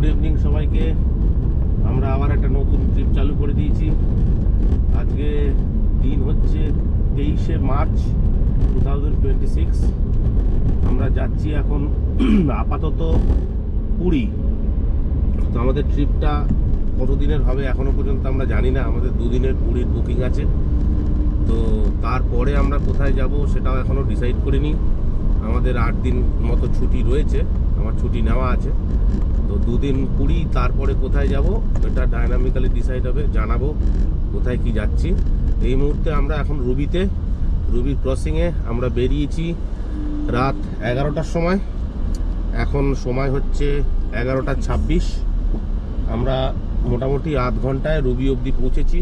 Good evening সবাইকে। আমরা আবার একটা নতুন ট্রিপ চালু করে দিয়েছি। আজকে দিন হচ্ছে 23শে মার্চ 2026। আমরা যাচ্ছি এখন আপাতত পুরী। তো আমাদের ট্রিপটা কতদিনের হবে এখনো পর্যন্ত আমরা জানি না। আমাদের দুদিনের পুরীর বুকিং আছে। তো তারপরে আমরা কোথায় যাব সেটাও এখনও ডিসাইড করিনি। আমাদের 8 দিন মতো ছুটি রয়েছে, আমার ছুটি নেওয়া আছে। তো দুদিন পুরী, তারপরে কোথায় যাব এটা ডায়নামিক্যালি ডিসাইড হবে, জানাবো কোথায় কি যাচ্ছি। এই মুহূর্তে আমরা এখন রুবি ক্রসিংয়ে আমরা বেরিয়েছি রাত 11টার সময়। এখন সময় হচ্ছে 11টা 26। আমরা মোটামুটি আধ ঘন্টায় রুবি অবধি পৌঁছেছি।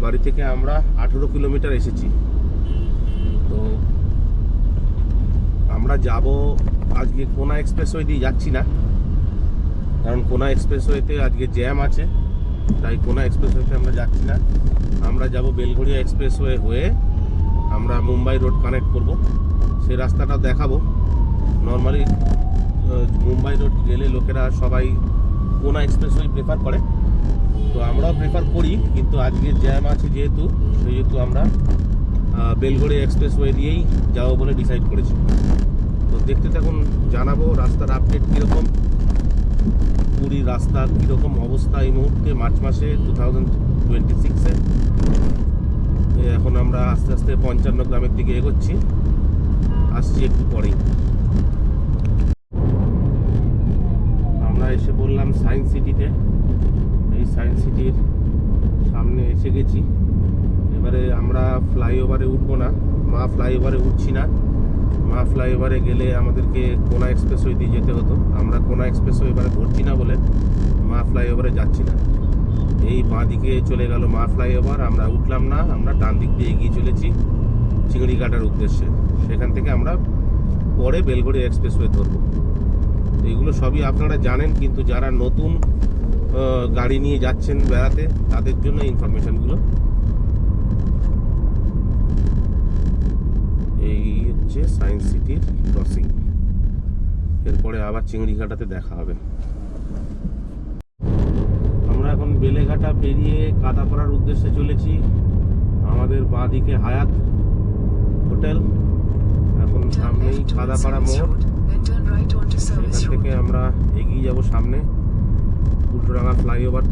বাড়ি থেকে আমরা 18 কিলোমিটার এসেছি। তো আমরা যাব আজকে কোনা এক্সপ্রেসওয়ে দিয়ে যাচ্ছি না, কারণ কোনা এক্সপ্রেসওয়েতে আজকে জ্যাম আছে, তাই কোনা এক্সপ্রেসওয়েতে আমরা যাচ্ছি না। আমরা যাব বেলঘড়িয়া এক্সপ্রেসওয়ে হয়ে আমরা মুম্বাই রোড কানেক্ট করব, সেই রাস্তাটা দেখাবো। নর্মালি মুম্বাই রোড গেলে লোকেরা সবাই কোনা এক্সপ্রেসওয়ে প্রেফার করে, তো আমরাও প্রেফার করি, কিন্তু আজকে জ্যাম আছে সেহেতু আমরা বেলঘড়িয়া এক্সপ্রেসওয়ে দিয়েই যাবো বলে ডিসাইড করেছি। তো দেখতে থাকুন, জানাবো রাস্তার আপডেট কীরকম, পুরীর রাস্তার কীরকম অবস্থা এই মুহূর্তে মার্চ মাসে 2026-এ। এখন আমরা আস্তে আস্তে 55 গ্রামের দিকে এগোচ্ছি, আসছি একটু পরেই। আমরা এসে বললাম সায়েন্স সিটিতে। এই সায়েন্স সিটির সামনে এসে গেছি। এবারে আমরা ফ্লাইওভারে উঠবো না, মা ফ্লাইওভারে উঠছি না। মা ফ্লাইওভারে গেলে আমাদেরকে কোনা এক্সপ্রেসওয়ে দিয়ে যেতে হতো। আমরা কোনা এক্সপ্রেসওয়ে এবারে ধরছি না বলে মা ফ্লাইওভারে যাচ্ছি না। এই বাঁ দিকে চলে গেল মা ফ্লাইওভার, আমরা উঠলাম না, আমরা ডান দিক দিয়ে এগিয়ে চলেছি চিংড়িঘাটার উদ্দেশ্যে। সেখান থেকে আমরা পরে বেলঘড়িয়া এক্সপ্রেসওয়ে ধরবো। এগুলো সবই আপনারা জানেন, কিন্তু যারা নতুন গাড়ি নিয়ে যাচ্ছেন বেড়াতে তাদের জন্য ইনফরমেশনগুলো। এই হচ্ছে সায়েন্স সিটির ক্রসিং, এরপরে আবার চিংড়িঘাটাতে দেখা হবে। আমরা এখন বেলেঘাটা পেরিয়ে কাদাপাড়ার উদ্দেশ্যে চলেছি। আমাদের বাঁ দিকে হায়াত হোটেল, এখন সামনেই কাদাপাড়া মোড়। সেখান থেকে আমরা এগিয়ে যাব সামনে, উল্টোডাঙ্গা ফ্লাইওভার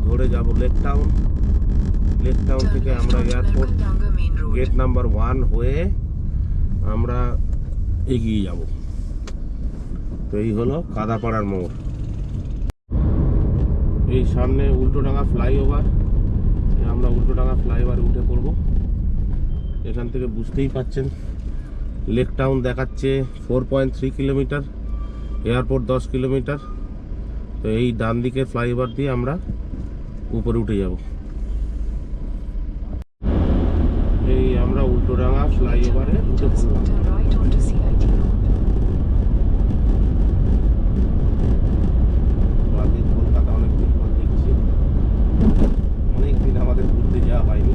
ধরে যাব লেক টাউন থেকে আমরা এয়ারপোর্ট গেট নাম্বার 1 হয়ে আমরা এগিয়ে যাব। তো এই হলো কাদাপাড়ার মোড়। এই সামনে উল্টোডাঙ্গা ফ্লাইওভার, আমরা উল্টোডাঙ্গা ফ্লাইওভারে উঠে পড়ব। এখান থেকে বুঝতেই পাচ্ছেন লেক টাউন দেখাচ্ছে 4.3 কিলোমিটার, এয়ারপোর্ট 10 কিলোমিটার। তো এই ডান দিকে ফ্লাইওভার দিয়ে আমরা উপরে উঠে যাব। এই আমরা উল্টোডাঙ্গা ফ্লাইওভারে উঠে পড়লাম। কলকাতা অনেকদিন পর দেখছি, অনেকদিন আমাদের ঘুরতে যাওয়া হয়নি,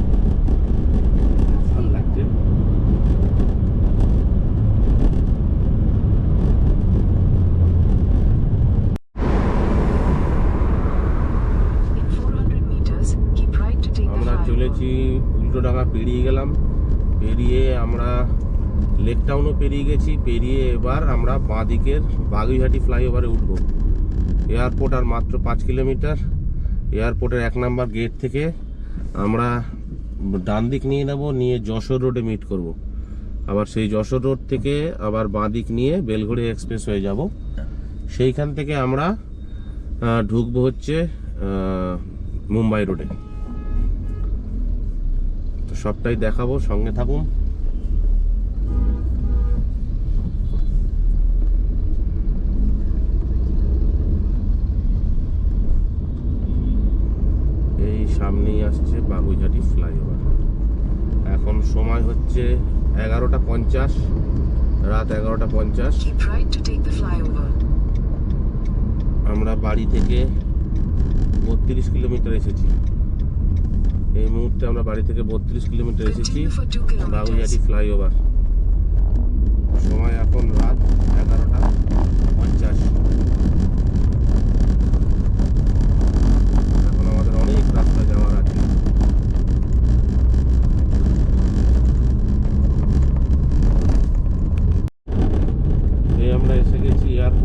ভালো লাগছে। আমরা চলেছি উল্টোডাঙ্গা, পেরিয়ে গেলাম, পেরিয়ে আমরা লেক টাউনও পেরিয়ে গেছি। পেরিয়ে এবার আমরা বাঁ দিকের বাগুইহাটি ফ্লাইওভারে উঠবো। এয়ারপোর্ট আর মাত্র 5 কিলোমিটার। এয়ারপোর্টের 1 নাম্বার গেট থেকে আমরা ডান দিক নিয়ে নেব, নিয়ে যশোর রোডে মিট করব। আবার সেই যশোর রোড থেকে আবার বাঁ দিক নিয়ে বেলঘড়িয়া এক্সপ্রেস হয়ে যাব। সেইখান থেকে আমরা ঢুকবো হচ্ছে মুম্বাই রোডে। তো সবটাই দেখাবো, সঙ্গে থাকুন। এই সামনেই আসছে বাগুইহাটি ফ্লাইওভার। এখন সময় হচ্ছে 11টা 50, রাত 11টা 50। আমরা বাড়ি থেকে 32 কিলোমিটার এসেছি। এই মুহূর্তে আমরা বাড়ি থেকে 32 কিলোমিটার এসেছি বাগুইহাটি ফ্লাইওভার। সময় এখন রাত 11টা 50।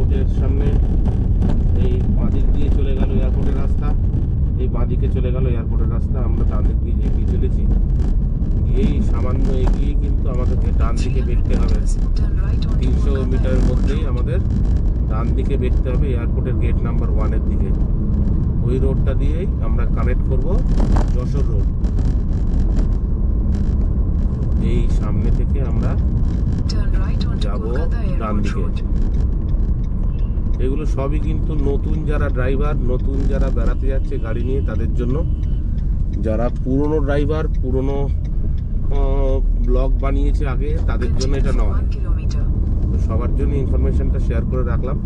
এয়ারপোর্টের সামনে এই বাঁদিক দিয়ে চলে গেল এয়ারপোর্টের রাস্তা, এই বাঁদিকে চলে গেল এয়ারপোর্টের রাস্তা। আমরা ডান দিক দিয়ে এগিয়ে চলেছি, গিয়েই সামান্য এগিয়ে কিন্তু আমাদেরকে ডান দিকে বেঁকতে হবে। 300 মিটারের মধ্যেই আমাদের ডান দিকে বেঁকতে হবে এয়ারপোর্টের গেট নাম্বার 1-এর দিকে। ওই রোডটা দিয়েই আমরা কানেক্ট করব যশোর রোড। এই সামনে থেকে আমরা যাব ডান দিকে। এগুলো সবই কিন্তু নতুন যারা ড্রাইভার, নতুন যারা বেড়াতে যাচ্ছে গাড়ি নিয়ে তাদের জন্য। যারা পুরনো ড্রাইভার, পুরনো ব্লগ বানিয়েছে আগে, তাদের জন্য এটা নয়। তো সবার জন্য ইনফরমেশনটা শেয়ার করে রাখলাম।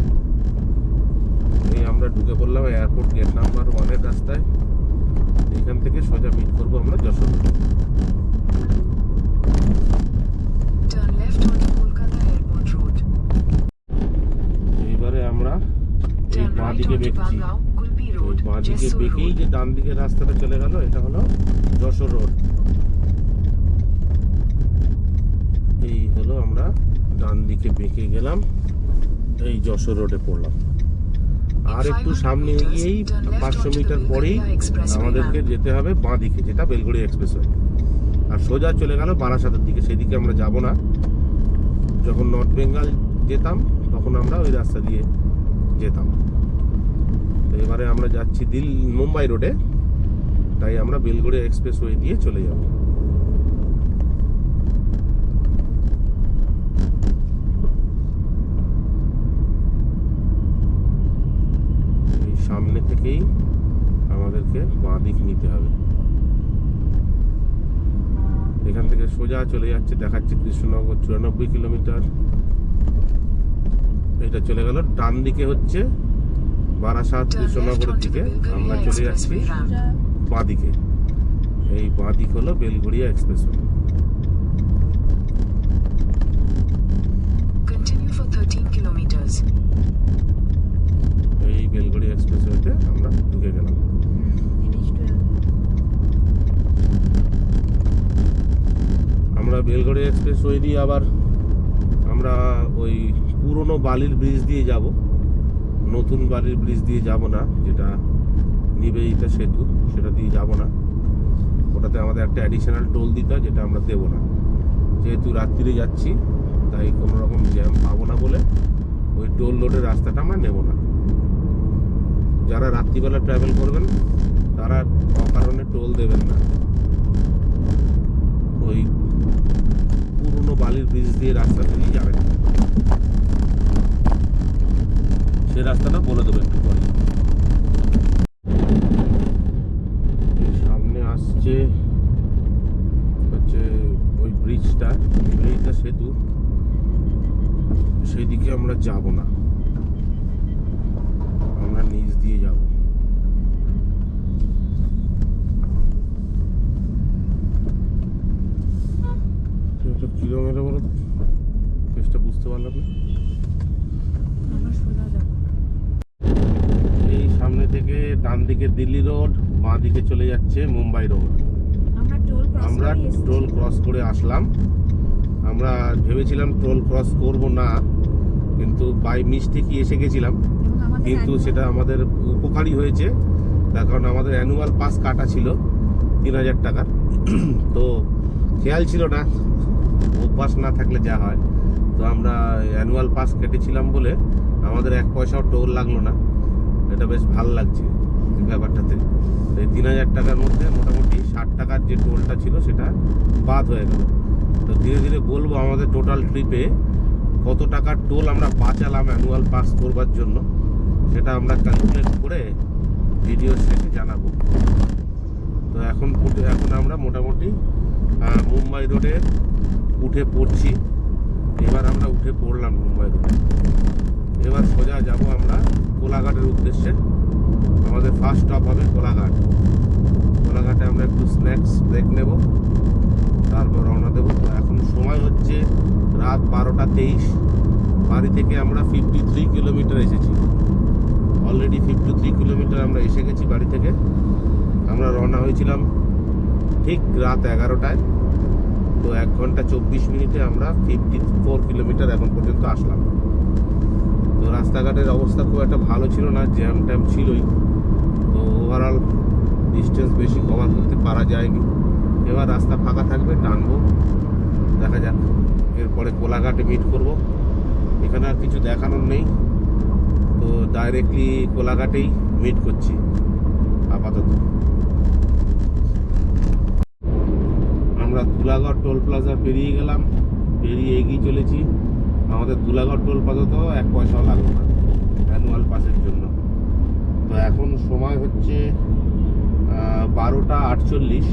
এই আমরা ঢুকে পড়লাম এয়ারপোর্ট গেট নাম্বার 1-এর রাস্তায়। এখান থেকে সোজা মিট করবো আমরা যশোর। এইবারে আমরা এই বাঁ দিকে বেঁকছি। ওই বাঁ দিকে বেঁকেই যে ডান দিকে রাস্তাটা চলে গেল, এটা হলো যশোর রোড। এই হলো আমরা ডান দিকে বেঁকে গেলাম, এই যশোর রোডে পড়লাম। আর একটু সামনে এগিয়েই 500 মিটার পরেই আমাদেরকে যেতে হবে বাঁ দিকে, যেটা বেলঘড়িয়া এক্সপ্রেসওয়ে। আর সোজা চলে গেল বারাসাতের দিকে। সেদিকে আমরা যাব না। যখন নর্থ বেঙ্গল যেতাম তখন আমরা ওই রাস্তা দিয়ে যেতাম। তো এবারে আমরা যাচ্ছি মুম্বাই রোডে, তাই আমরা বেলঘড়িয়া এক্সপ্রেসওয়ে দিয়ে চলে যাব। এই সামনে থেকেই আমাদেরকে বাঁ দিক নিতে হবে। এখান থেকে সোজা চলে যাচ্ছে, দেখাচ্ছে কৃষ্ণনগর 94 কিলোমিটার। এটা চলে গেল ডান দিকে হচ্ছে বারাসাত কৃষ্ণনগরের দিকে। আমরা চলে যাচ্ছি বাঁ দিকে। এই বাঁ দিক হলো বেলঘড়িয়া এক্সপ্রেসওয়ে। এই বেলঘড়িয়া এক্সপ্রেসওয়েতে আমরা ঢুকে গেলাম। আমরা বেলঘড়িয়া এক্সপ্রেসওয়ে দিয়ে আবার আমরা ওই পুরনো বালির ব্রিজ দিয়ে যাব, নতুন বালির ব্রিজ দিয়ে যাব না, যেটা নিবেদিতা সেতু, সেটা দিয়ে যাব না। ওটাতে আমাদের একটা অ্যাডিশনাল টোল দিতে হয়, যেটা আমরা দেবো না। যেহেতু রাত্রিরে যাচ্ছি, তাই কোনো রকম জ্যাম পাবো না বলে ওই টোল রোডের রাস্তাটা আমরা নেব না। যারা রাত্রিবেলা ট্রাভেল করবেন তারা অকারণে টোল দেবেন না। ওই পুরনো বালির ব্রিজ দিয়ে রাস্তা দিয়ে যাবেন। সেই রাস্তাটা বলে দেবো একটু পরে। সামনে আসছে হচ্ছে ওই ব্রিজটা, নিবেদিতা সেতু। সেই দিকে আমরা যাব না, আমরা নিচ দিয়ে যাব। কিলোমিটার বলো তো, চেষ্টা বুঝতে পারলাম না। এই সামনে থেকে ডান দিকে দিল্লি রোড, বাঁ দিকে চলে যাচ্ছে মুম্বাই রোড। আমরা টোল ক্রস করে আসলাম। আমরা ভেবেছিলাম টোল ক্রস করব না, কিন্তু বাই মিস্টেকই এসে গেছিলাম। কিন্তু সেটা আমাদের উপকারী হয়েছে, তার কারণ আমাদের অ্যানুয়াল পাস কাটা ছিল 3000 টাকার। তো খেয়াল ছিল না, অভ্যাস না থাকলে যা হয়। তো আমরা অ্যানুয়াল পাস কেটেছিলাম বলে আমাদের 1 পয়সাও টোল লাগলো না। এটা বেশ ভালো লাগছে ব্যাপারটাতে। এই 3000 টাকার মধ্যে মোটামুটি 60 টাকার যে টোলটা ছিল সেটা বাদ হয়ে গেল। তো ধীরে ধীরে বলবো আমাদের টোটাল ট্রিপে কত টাকার টোল আমরা বাঁচালাম অ্যানুয়াল পাস করবার জন্য, সেটা আমরা ক্যালকুলেট করে ভিডিও শেষে জানাবো। তো এখন আমরা মোটামুটি মুম্বাই রোডে উঠে পড়ছি। এবার আমরা উঠে পড়লাম মুম্বাই রোডে। এবার সোজা যাব আমরা কোলাঘাটের উদ্দেশ্যে। আমাদের ফার্স্ট স্টপ হবে কোলাঘাট। কোলাঘাটে আমরা একটু স্ন্যাক্স ব্রেক নেব, তারপর রওনা দেবো। তো এখন সময় হচ্ছে রাত 12টা 23। বাড়ি থেকে আমরা 53 কিলোমিটার এসেছি। অলরেডি 53 কিলোমিটার আমরা এসে গেছি বাড়ি থেকে। আমরা রওনা হয়েছিলাম ঠিক রাত 11টায়। তো 1 ঘন্টা 24 মিনিটে আমরা 54 কিলোমিটার এখন পর্যন্ত আসলাম। তো রাস্তাঘাটের অবস্থা খুব একটা ভালো ছিল না, জ্যাম ট্যাম ছিলই। তো ওভারঅল ডিস্টেন্স বেশি কভার করতে পারা যায়নি। এবার রাস্তা ফাঁকা থাকবে, টানবো, দেখা যাক। এরপরে কোলাঘাটে মিট করব। এখানে আর কিছু দেখানোর নেই, তো ডাইরেক্টলি কোলাঘাটেই মিট করছি আপাতত। আমরা ধুলাগড় টোল প্লাজা পেরিয়ে গেলাম, পেরিয়ে এগিয়ে চলেছি। আমাদের ধুলাগড় টোল প্লাজা তো 1 পয়সাও লাগলো না অ্যানুয়াল পাসের জন্য। তো এখন সময় হচ্ছে 12টা 48।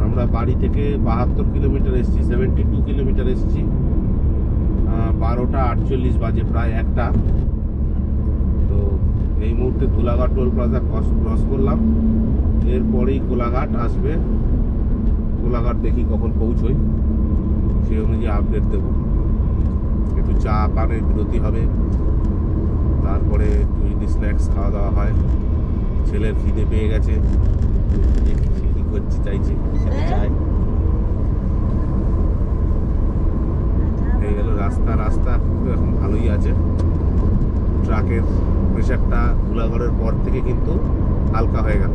আমরা বাড়ি থেকে 72 কিলোমিটার এসেছি, 72 কিলোমিটার এসেছি। 12টা 48 বাজে, প্রায় 1টা। তো এই মুহূর্তে ধুলাঘাট টোল প্লাজা ক্রস করলাম। এরপরেই কোলাঘাট আসবে। কোলাঘাট দেখি কখন পৌঁছই, সেই অনুযায়ী আপডেট দেব। একটু চা পানের বিরতি হবে, তারপরে একটু যদি স্ন্যাক্স খাওয়া দাওয়া হয়। ছেলের খিদে পেয়ে গেছে, কি করছি চাইছি খেতে চাই। এই গেল রাস্তা। রাস্তা এখন ভালোই আছে। ট্রাকের প্রেশারটা ধুলাগড়ের পর থেকে কিন্তু হালকা হয়ে গেল।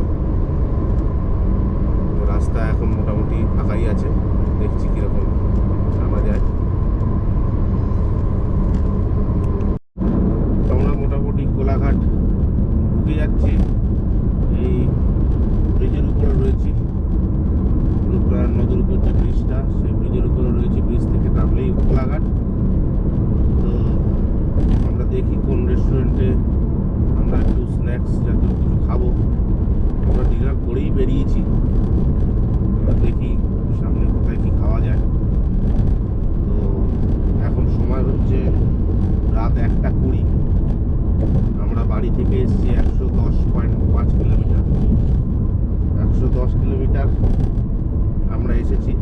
তো রাস্তা এখন মোটামুটি ফাঁকাই আছে, দেখছি কিরকম নামা যায়। আমরা মোটামুটি কোলাঘাট ঢুকে যাচ্ছি। এই ব্রিজের উপরে রয়েছি, রূপনারায়ণ নদীর উপর যে ব্রিজটা, সেই ব্রিজের উপরে রয়েছে। ব্রিজ থেকে নামলেই কোলাঘাট। তো আমরা দেখি কোন রেস্টুরেন্টে আমরা একটু স্ন্যাক্স জাতীয় কিছু খাবো। আমরা ডিনার করেই বেরিয়েছি, এবার দেখি সামনে কোথায় কি খাওয়া যায়। তো এখন সময় হচ্ছে রাত 1টা 20। আমরা বাড়ি থেকে এসেছি 110.5 কিলোমিটার। 110 কিলোমিটার আমরা এসেছি।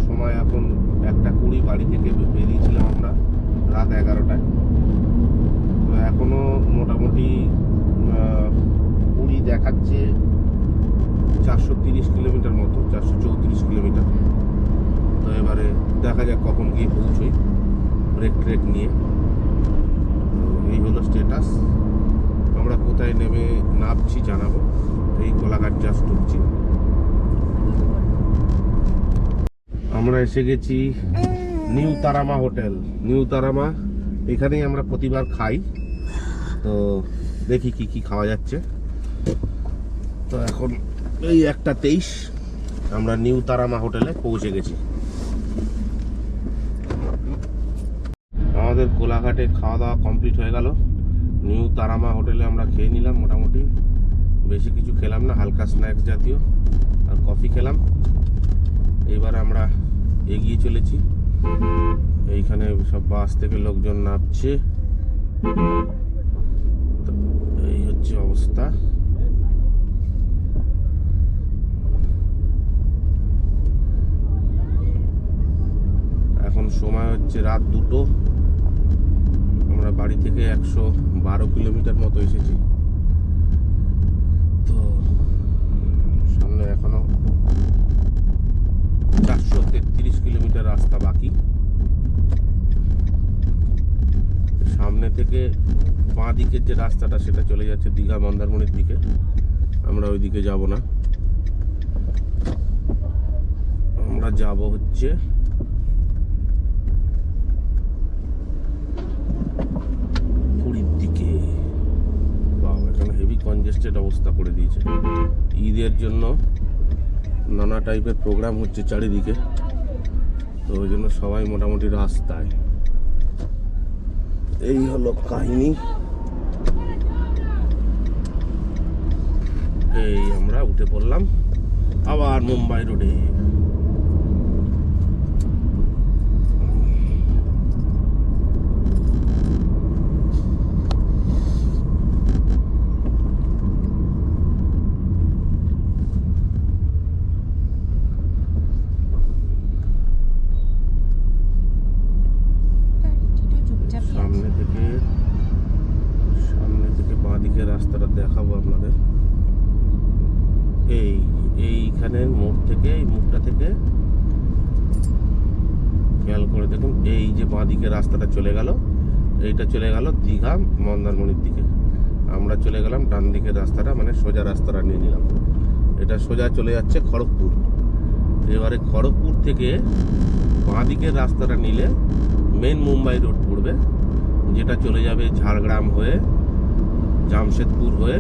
সময় এখন 1টা 20। বাড়ি থেকে বেরিয়েছিলাম আমরা রাত 11টায়। তো এখনো মোটামুটি 20 দেখাচ্ছে, 430 কিলোমিটার মতো, 434 কিলোমিটার। তো এবারে দেখা যাক কখন গিয়ে পৌঁছই ব্রেক ট্রেক নিয়ে। তো এই হলো স্ট্যাটাস। আমরা কোথায় নেমে নামছি জানাবো। এই কোলাঘাট জাস্ট ঢুকছি। আমরা এসে গেছি new Tara Maa hotel. New Tara Maa, এখানেই আমরা প্রতিবার খাই। তো দেখি কি কি খাওয়া যাচ্ছে। তো এখন এই 1টা 23 আমরা নিউ তারামা হোটেলে পৌঁছে গেছি। আমাদের কোলাঘাটে খাওয়া দাওয়া কমপ্লিট হয়ে গেল। নিউ তারামা হোটেলে আমরা খেয়ে নিলাম। মোটামুটি বেশি কিছু খেলাম না, হালকা স্ন্যাক্স জাতীয় আর কফি খেলাম। এইবার আমরা এগিয়ে চলেছি। এইখানে সব বাস থেকে লোকজন নামছে। এই হচ্ছে অবস্থা। এখন সময় হচ্ছে রাত 2টো। আমরা বাড়ি থেকে 112 কিলোমিটার মতো এসেছি। তো সামনে এখনো 433 কিলোমিটার রাস্তা বাকি। সামনে থেকে বাঁ দিকের যে রাস্তাটা, সেটা চলে যাচ্ছে দীঘা মন্দারমণির দিকে। আমরা ওই দিকে যাব না, আমরা যাব হচ্ছে পুরীর দিকে। বাবা, এখানে হেভি কনজেস্টেড অবস্থা করে দিয়েছে। ঈদের জন্য নানা টাইপের প্রোগ্রাম হচ্ছে চারিদিকে, তো ওই জন্য সবাই মোটামুটি রাস্তায়। এই হলো কাহিনী। এই আমরা উঠে পড়লাম আবার মুম্বাই রোডে। সামনে থেকে বাঁ দিকে রাস্তাটা দেখাবো আপনাদের। এইখানের মোড় থেকে, এই মুখটা থেকে খেয়াল করে দেখুন, এই যে বাঁ দিকে রাস্তাটা চলে গেল, এইটা চলে গেল দীঘা মন্দারমণির দিকে। আমরা চলে গেলাম ডান দিকের রাস্তাটা, মানে সোজা রাস্তাটা নিয়ে নিলাম। এটা সোজা চলে যাচ্ছে খড়গপুর। এবারে খড়গপুর থেকে বাঁ দিকের রাস্তাটা নিলে মেন মুম্বাই রোড পড়বে, যেটা চলে যাবে ঝাড়গ্রাম হয়ে জামশেদপুর হয়ে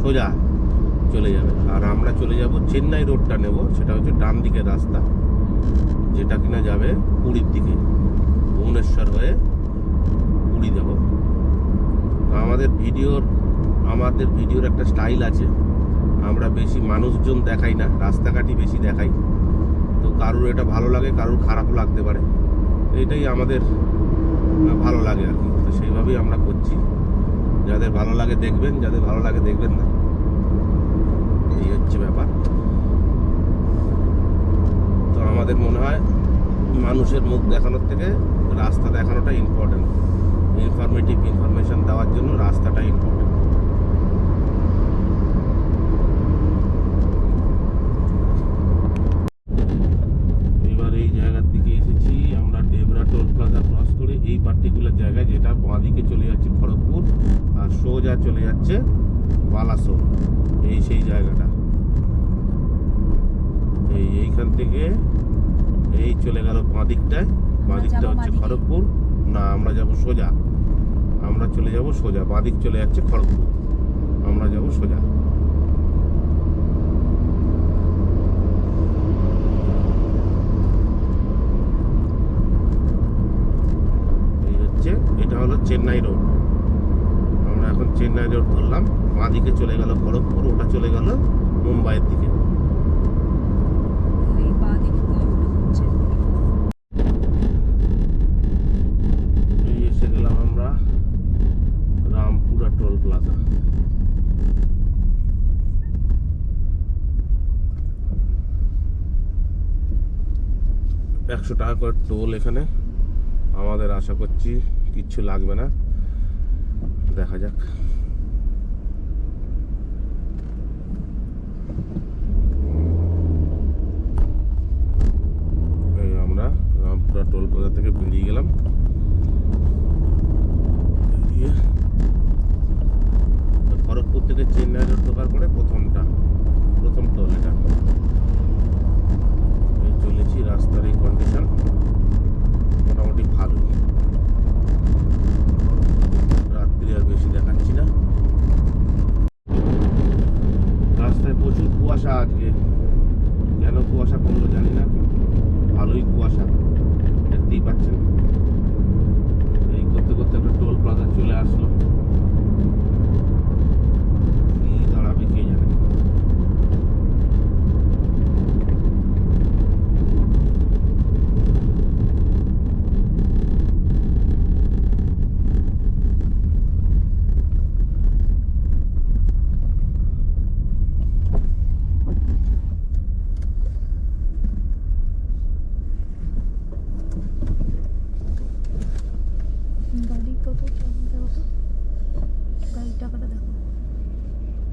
সোজা চলে যাবে। আর আমরা চলে যাব চেন্নাই রোডটা নেব, সেটা হচ্ছে ডান দিকের রাস্তা, যেটা কিনা যাবে পুরীর দিকে, ভুবনেশ্বর হয়ে পুরী যাব। তো আমাদের ভিডিওর একটা স্টাইল আছে, আমরা বেশি মানুষজন দেখাই না, রাস্তাঘাটই বেশি দেখাই। তো কারুর এটা ভালো লাগে, কারুর খারাপও লাগতে পারে, এটাই আমাদের ভালো লাগে আর কি। তো সেইভাবেই আমরা করছি, যাদের ভালো লাগে দেখবেন, যাদের ভালো লাগে দেখবেন না, এই হচ্ছে ব্যাপার। তো আমাদের মনে হয় মানুষের মুখ দেখানোর থেকে রাস্তা দেখানোটা ইম্পর্টেন্ট। ইনফরমেশন দেওয়ার জন্য রাস্তাটা ইম্পর্টেন্ট। এবার এই জায়গার দিকে এসেছি আমরা, ডেবরা টোল প্লাজা ক্রস করে এই পার্টিকুলার জায়গায়, যেটা বাঁ দিকে চলে যাচ্ছে খড়গপুর আর সোজা চলে যাচ্ছে বালাসোর। সেই জায়গাটা এইখান থেকে এই চলে গেল বাঁ দিকটায়, বাঁ দিকটা হচ্ছে খড়গপুর। না, আমরা যাব সোজা, আমরা চলে যাব সোজা, বাঁ দিক চলে যাচ্ছে খড়গপুর, আমরা যাব সোজা। এই হচ্ছে, এটা হলো চেন্নাই রোড। আমরা এখন চেন্নাই রোড ধরলাম, বাঁ দিকে চলে গেল খড়গপুর, ওটা চলে গেল মুম্বাইয়ের দিকে। এসে গেলাম আমরা রামপুরা টোল প্লাজা। 100 টাকা করে টোল এখানে। আমাদের আশা করছি কিচ্ছু লাগবে না, দেখা যাক। আমরা রামপুরা টোল প্লাজা থেকে বেরিয়ে গেলাম। খড়গপুর থেকে চেন্নাই রোড ঢোকার পরে প্রথম টোল এটা। চলেছি, রাস্তার এই কন্ডিশন মোটামুটি ভালো, রাত্রি আর বেশি দেখাচ্ছি না। রাস্তায় প্রচুর কুয়াশা আজকে, কেন কুয়াশা পড়লো জানি না, ভালোই কুয়াশা দেখতেই পাচ্ছেন। এই করতে করতে একটা টোল প্লাজা চলে আসলো, কি দাঁড়াবে কে জানে।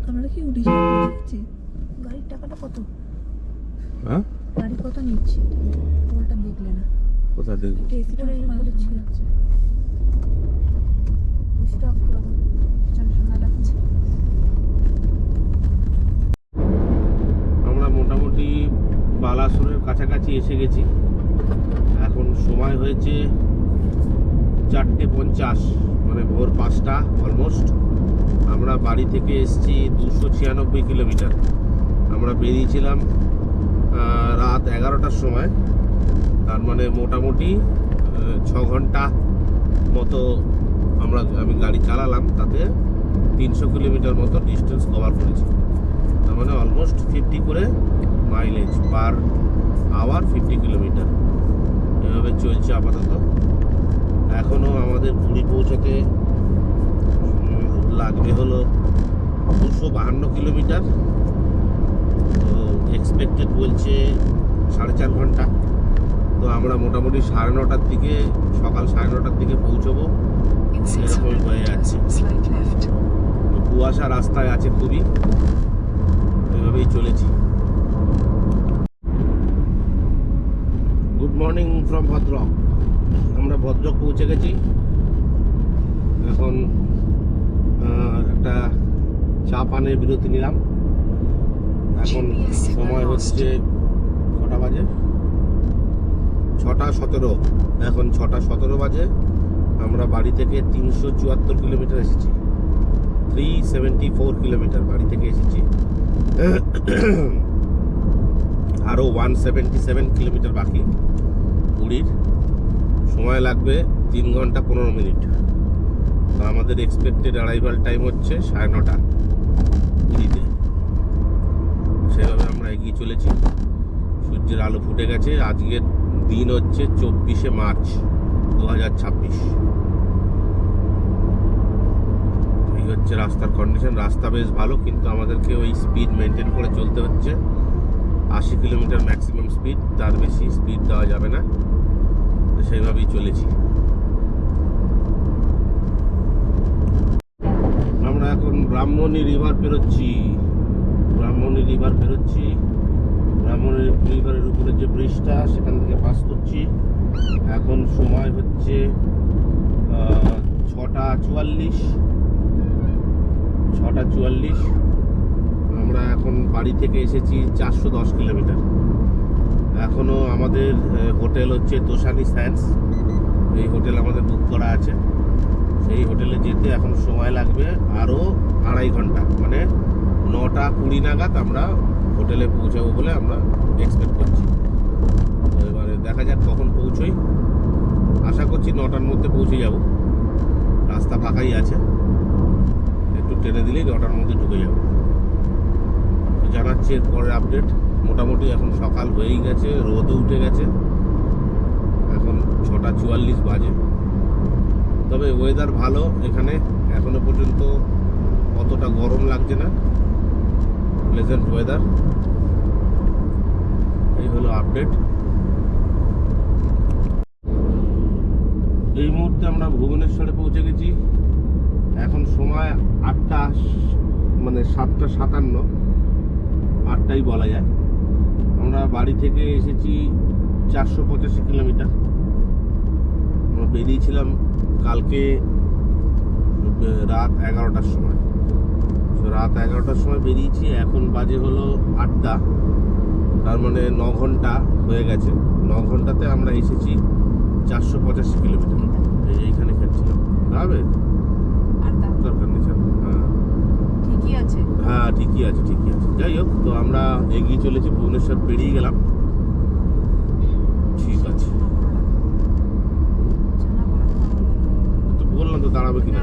আমরা কি উড়িষ্যা যাচ্ছি? গাড়ির টাকাটা কত? হ্যাঁ, গাড়ি কত নিচ্ছে? টোলটা দেখলে না? কোথায় দেখবো? এসি করে ছিল, এসিটা অফ করে দাও, ঠান্ডা লাগছে। আমরা মোটামুটি বালাসোরের কাছাকাছি এসে গেছি। এখন সময় হয়েছে 4:50, মানে ভোর 5টা অলমোস্ট। আমরা বাড়ি থেকে এসেছি 296 কিলোমিটার। আমরা বেরিয়েছিলাম রাত 11টার সময়, তার মানে মোটামুটি 6 ঘন্টা মতো আমি গাড়ি চালালাম, তাতে 300 কিলোমিটার মতো ডিস্টেন্স কভার করেছি। তার মানে অলমোস্ট 50 করে মাইলেজ পার আওয়ার, 50 কিলোমিটার এভাবে চলছে আপাতত। এখনও আমাদের পুরী পৌঁছাতে লাগবে হলো 252 কিলোমিটার। তো এক্সপেক্টেড বলছে 4.5 ঘন্টা। তো আমরা মোটামুটি 9:30টার দিকে, সকাল 9:30টার দিকে পৌঁছবো এরকম হয়ে যাচ্ছে। কুয়াশা রাস্তায় আছে খুবই, এভাবেই চলেছি। Good morning from Bhadrak. আমরা ভদ্রক পৌঁছে গেছি। পানে বিরতি নিলাম। এখন সময় হচ্ছে কটা বাজে, 6:17। এখন 6:17 বাজে। আমরা বাড়ি থেকে 374 কিলোমিটার এসেছি, 374 কিলোমিটার বাড়ি থেকে এসেছি। আরও 177 কিলোমিটার বাকি পুরীর। সময় লাগবে 3 ঘন্টা 15 মিনিট। তো আমাদের এক্সপেক্টেড অ্যারাইভাল টাইম হচ্ছে 9:30 পুরীতে। সেভাবে আমরা এগিয়ে চলেছি। সূর্যের আলো ফুটে গেছে। আজকের দিন হচ্ছে 24শে মার্চ 2026। এই হচ্ছে রাস্তার কন্ডিশন। রাস্তা বেশ ভালো, কিন্তু আমাদেরকে ওই স্পিড মেনটেন করে চলতে হচ্ছে। 80 কিলোমিটার ম্যাক্সিমাম স্পিড, তার বেশি স্পিড দেওয়া যাবে না। তো সেইভাবেই চলেছি। আমরা এখন ব্রাহ্মণী রিভার পেরোচ্ছি। ব্রাহ্মণী রিভারের উপরে যে ব্রিজটা, সেখান থেকে পাস করছি। এখন সময় হচ্ছে 6:44। আমরা এখন বাড়ি থেকে এসেছি 410 কিলোমিটার। এখনও আমাদের হোটেল হচ্ছে তোষানি স্যান্ডস। এই হোটেল আমাদের বুক করা আছে। সেই হোটেলে যেতে এখন সময় লাগবে আরও 2.5 ঘন্টা, মানে 9:20 নাগাদ আমরা হোটেলে পৌঁছাবো বলে আমরা এক্সপেক্ট করছি। তো এবারে দেখা যাক কখন পৌঁছোই। আশা করছি 9টার মধ্যে পৌঁছে যাব। রাস্তা ফাঁকাই আছে, একটু টেনে দিলেই 9টার মধ্যে ঢুকে যাব। তো জানাচ্ছি এর পরের আপডেট। মোটামুটি এখন সকাল হয়েই গেছে, রোদও উঠে গেছে। এখন 6:44 বাজে। তবে ওয়েদার ভালো এখানে, এখনো পর্যন্ত অতটা গরম লাগছে না, প্লেজেন্ট ওয়েদার। এই হলো আপডেট। এই মুহূর্তে আমরা ভুবনেশ্বরে পৌঁছে গেছি। এখন সময় 8টা, মানে 7:57, 8টাই বলা যায়। আমরা বাড়ি থেকে এসেছি 485 কিলোমিটার। আমরা বেরিয়েছিলাম কালকে রাত 11টার সময়। তো রাত 11টার সময় বেরিয়েছি। এখন বাজে হলো 8টা, তার মানে 9 ঘন্টা হয়ে গেছে। 9 ঘন্টাতে আমরা এসেছি 485 কিলোমিটার। এইখানে খাচ্ছিলাম, হবে দরকার নেই স্যার। হ্যাঁ ঠিকই আছে। যাই হোক, তো আমরা এগিয়ে চলেছি। ভুবনেশ্বর পেরিয়ে গেলাম। ঠিক আছে, তো বললাম তো দাঁড়াবে কিনা।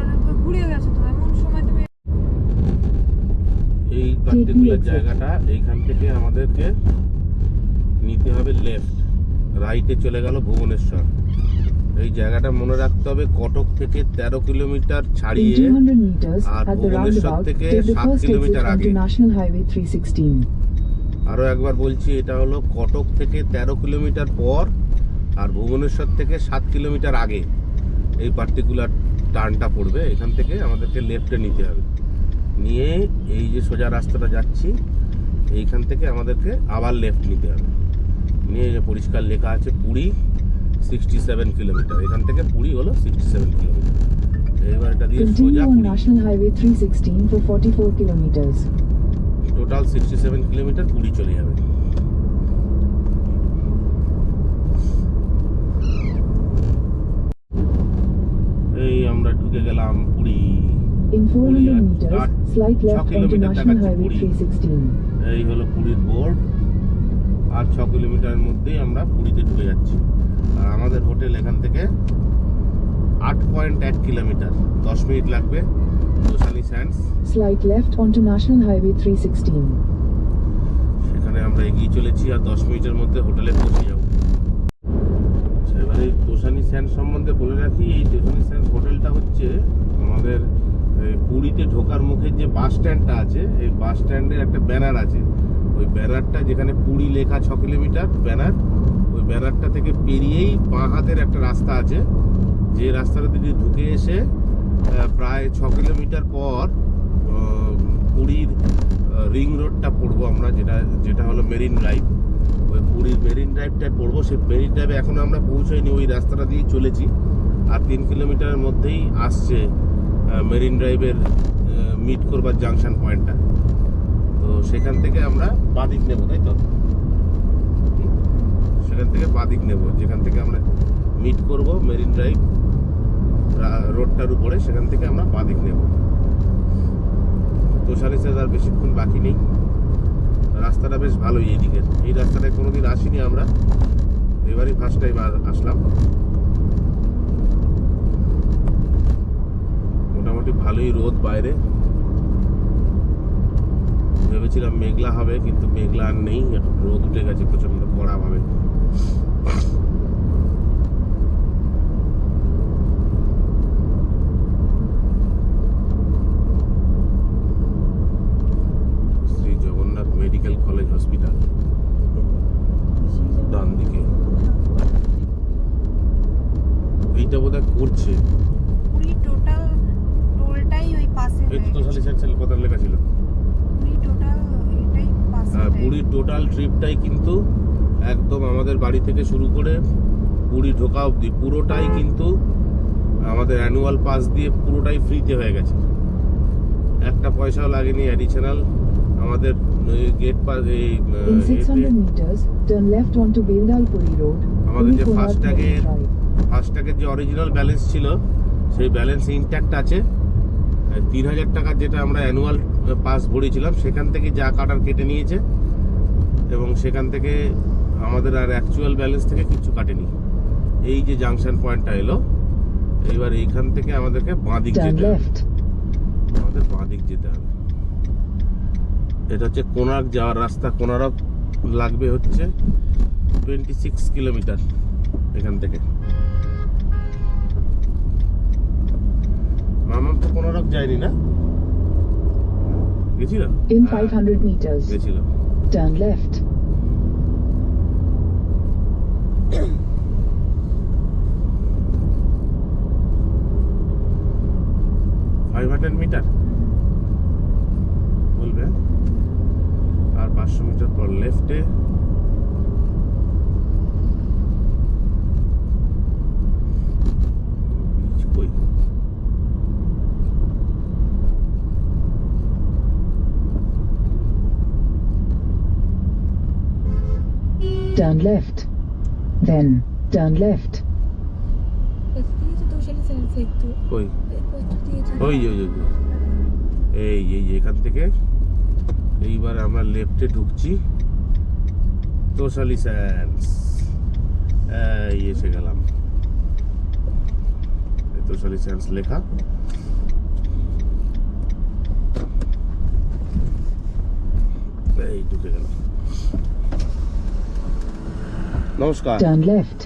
এই পার্টিকুলার জায়গাটা, এইখান থেকে আমাদেরকে নিতে হবে লেফট। রাইটে চলে গেল ভুবনেশ্বর। এই জায়গাটা মনে রাখতে হবে, কটক থেকে 13 কিলোমিটার ছাড়িয়ে আর ভুবনেশ্বর থেকে 7 কিলোমিটার আগে। আরো একবার বলছি, এটা হলো কটক থেকে 13 কিলোমিটার পর আর ভুবনেশ্বর থেকে 7 কিলোমিটার আগে এই পার্টিকুলার টার্নটা পড়বে। এখান থেকে আমাদেরকে লেফটে নিতে হবে। নিয়ে এই যে সোজা রাস্তাটা যাচ্ছি, এইখান থেকে আমাদেরকে আবার লেফট নিতে হবে। নিয়ে যে পরিষ্কার লেখা আছে পুরী 67 কিলোমিটার। এখান থেকে পুরী হলো 67 কিলোমিটার। এবার এটা দিয়ে সোজা national highway 316 for 44 kilometers. Total 67 kilometre Puri চলে যাবে। এই আমরা ঢুকে গেলাম Puri. In 400 meters, slight left onto National Highway 316. এই হলো পুরীর বোর্ড। আর 6 কিলোমিটারের মধ্যেই আমরা পুরীতে ঢুকে যাচ্ছি। আর আমাদের হোটেল এখান থেকে 8.1 কিলোমিটার, 10 মিনিট লাগবে। তোষানি sands. Slight left onto National Highway 316. সেখানে আমরা এগিয়ে চলেছি আর 10 মিনিটের মধ্যে হোটেলে পৌঁছে যাব। এবারে এই তোষানি স্যান্ডস সম্বন্ধে বলে রাখি, এই তোষানি স্যান্ডস হোটেলটা হচ্ছে আমাদের পুরীতে ঢোকার মুখের যে বাস স্ট্যান্ডটা আছে, এই বাস স্ট্যান্ডের একটা ব্যানার আছে। ওই ব্যানারটা, যেখানে পুরী লেখা 6 কিলোমিটার ব্যানার, ওই ব্যানারটা থেকে পেরিয়েই বাঁ হাতের একটা রাস্তা আছে। যে রাস্তাটা দিকে ঢুকে এসে প্রায় 6 কিলোমিটার পর পুরীর রিং রোডটা পড়বো আমরা, যেটা হলো মেরিন ড্রাইভ। ওই পুরীর মেরিন ড্রাইভটায় পড়বো। সেই মেরিন ড্রাইভে এখনো আমরা পৌঁছাইনি, ওই রাস্তাটা দিয়ে চলেছি। আর 3 কিলোমিটারের মধ্যেই আসছে মেরিন ড্রাইভের মিট করবার জাংশন পয়েন্টটা। তো সেখান থেকে আমরা বাদিক নেব, তাই তো? সেখান থেকে বাদিক নেব, যেখান থেকে আমরা মিট করব মেরিন ড্রাইভ রোডটার উপরে, সেখান থেকে আমরা বাদিক নেব। তোষালিতে আর বেশিক্ষণ বাকি নেই। রাস্তাটা বেশ ভালোই এইদিকের। এই রাস্তাটায় কোনোদিন আসিনি আমরা, এবারই ফার্স্ট টাইম আসলাম। মোটামুটি ভালোই রোদ বাইরে। ভেবেছিলাম মেঘলা হবে, কিন্তু মেঘলা আর নেই, এখন রোদ উঠে গেছে প্রচন্ড কড়া ভাবে। Shri Jagannath medical college hospital ডান দিকে। এইটা বোধহয় করছে। পুরী টোটাল টোলটাই ওই পাশে এই তো তোষালি সার্কেল কথা লেখা ছিল। পুরী টোটাল এটাই পাশে। পুরীর টোটাল ট্রিপটাই কিন্তু একদম আমাদের বাড়ি থেকে শুরু করে পুরী ঢোকা অবধি পুরোটাই কিন্তু আমাদের অ্যানুয়াল পাস দিয়ে পুরোটাই ফ্রিতে হয়ে গেছে। একটা পয়সাও লাগেনি অ্যাডিশনাল। আমাদের gate pass In 600 meters, turn left onto Beldalpuri Road. আমাদের যে Puri Konark ফাস্ট্যাগের Drive. ফাস্ট্যাগের যে অরিজিনাল ব্যালেন্স ছিল সেই ব্যালেন্স ইনট্যাক্ট আছে। 3000 টাকা যেটা আমরা অ্যানুয়াল পাস ভরেছিলাম সেখান থেকে যা কাটার কেটে নিয়েছে, এবং সেখান থেকে আমাদের আর অ্যাকচুয়াল ব্যালেন্স থেকে কিছু কাটেনি। এই যে জাংশন পয়েন্টটা এলো, এইবার এইখান থেকে আমাদেরকে বাঁদিক Turn যেতে হবে। left. আমাদের বাঁদিক যেতে হবে। এটা হচ্ছে কোনার্ক যাওয়ার রাস্তা। কোনারক লাগবে হচ্ছে 26 কিলোমিটার এখান থেকে। মামাম তো কোনারক যায়নি না? গেছিল? In হ্যাঁ, 500 meters, গেছিল। turn left. 500 মিটার বলবে, আর 500 মিটার পর লেফটে। কই Turn left. Then, turn left. Toshali circle তো কই কত দিয়েছে? ওই ওই ওই ওই। এই এখান থেকে এইবার আমরা লেফটে ঢুকছি তোষালি স্যান্ডস। এই এসে গেলাম। এই তোষালি স্যান্ডস লেখা। এই ঢুকে গেলাম। নমস্কার। Turn left.